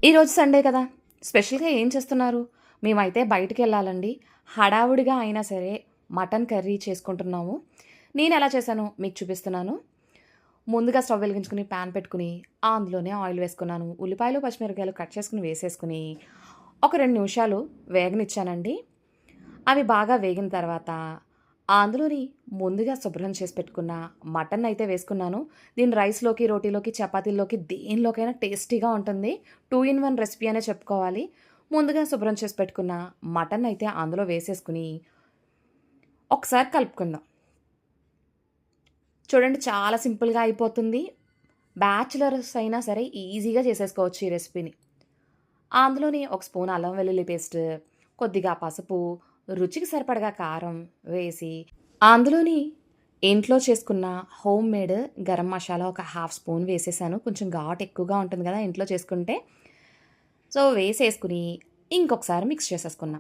ఈరోజు సండే కదా! స్పెషల్‌గా ఏం చేస్తున్నారు? మేమైతే బయటికెళ్ళాలండి. హడావుడిగా అయినా సరే మటన్ కర్రీ చేసుకుంటున్నాము. నేనెలా చేశానో మీకు చూపిస్తున్నాను. ముందుగా స్టవ్ వెలిగించుకొని పాన్ పెట్టుకొని, అందులోనే ఆయిల్ వేసుకున్నాను. ఉల్లిపాయలు, పచ్చిమిరపకాయలు కట్ చేసుకొని వేసేసుకొని, ఒక 2 నిమిషాలు వేగనిచ్చానండి. అవి బాగా వేగిన తర్వాత అందులోని ముందుగా శుభ్రం చేసి పెట్టుకున్న మటన్ అయితే వేసుకున్నాను. దీన్ని రైస్‌లోకి, రోటీలోకి, చపాతీల్లోకి దేనిలోకైనా టేస్టీగా ఉంటుంది. 2 ఇన్ 1 రెసిపీ అనే చెప్పుకోవాలి. ముందుగా శుభ్రం చేసి పెట్టుకున్న మటన్ అయితే అందులో వేసేసుకొని ఒకసారి కలుపుకుందాం. చూడండి చాలా సింపుల్‌గా అయిపోతుంది. బ్యాచిలర్స్ అయినా సరే ఈజీగా చేసేసుకోవచ్చు ఈ రెసిపీని. అందులోని ఒక స్పూన్ అల్లం వెల్లుల్లి పేస్ట్, కొద్దిగా పసుపు, రుచికి సరిపడగా కారం వేసి, అందులోని ఇంట్లో చేసుకున్న హోమ్ మేడ్ గరం మసాలా ఒక హాఫ్ స్పూన్ వేసేసాను. కొంచెం ఘాటు ఎక్కువగా ఉంటుంది కదా ఇంట్లో చేసుకుంటే. సో, వేసేసుకుని ఇంకొకసారి మిక్స్ చేసేసుకున్నా.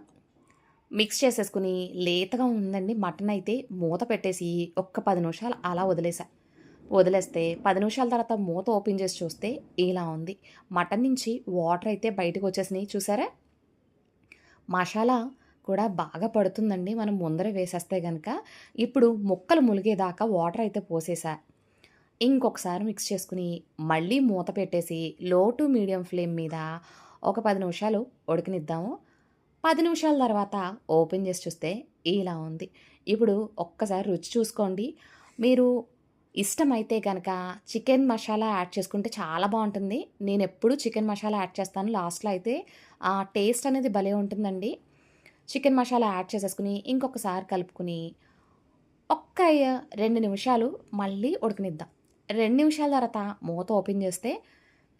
మిక్స్ చేసేసుకుని లేతగా ఉందండి మటన్ అయితే మూత పెట్టేసి ఒక్క 10 నిమిషాలు అలా వదిలేసా. వదిలేస్తే 10 నిమిషాల తర్వాత మూత ఓపెన్ చేసి చూస్తే ఇలా ఉంది. మటన్ నుంచి వాటర్ అయితే బయటకొచ్చేసినియి చూసారా? మసాలా కూడా బాగా పడుతుందండి మనం ముందరే వేసేస్తే గనక. ఇప్పుడు ముక్కలు ములిగేదాకా వాటర్ అయితే పోసేసా. ఇంకొకసారి మిక్స్ చేసుకొని, మళ్ళీ మూత పెట్టేసి లో టు మీడియం ఫ్లేమ్ మీద ఒక 10 నిమిషాలు ఉడకనిద్దాము. 10 నిమిషాల తర్వాత ఓపెన్ చేసి చూస్తే ఇలా ఉంది. ఇప్పుడు ఒక్కసారి రుచి చూసుకోండి. మీరు ఇష్టమైతే గనక చికెన్ మసాలా యాడ్ చేసుకుంటే చాలా బావుంటుంది. నేనెప్పుడు చికెన్ మసాలా యాడ్ చేస్తాను. లాస్ట్‌లో అయితే ఆ టేస్ట్ అనేది భలే ఉంటుందండి. చికెన్ మసాలా యాడ్ చేసేసుకొని, ఇంకొకసారి కలుపుకొని, ఒక్క 2 నిమిషాలు మళ్ళీ ఉడకనిద్దాం. 2 నిమిషాల తర్వాత మూత ఓపెన్ చేస్తే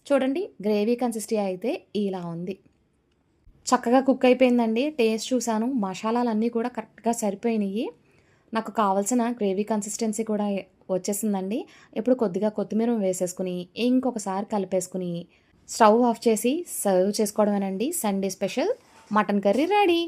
చూడండి గ్రేవీ కన్సిస్టీ అయితే ఇలా ఉంది. చక్కగా కుక్ అయిపోయిందండి. టేస్ట్ చూసాను. మసాలాలన్నీ కూడా కరెక్ట్‌గా సరిపోయినియి. నాకు కావాల్సిన గ్రేవీ కన్సిస్టెన్సీ కూడా వచ్చేసిందండి. ఇప్పుడు కొద్దిగా కొత్తిమీర వేసేసుకొని, ఇంకొకసారి కలిపేసుకొని, స్టవ్ ఆఫ్ చేసి సర్వ్ చేసుకోవడమేనండి. Sunday special mutton curry ready.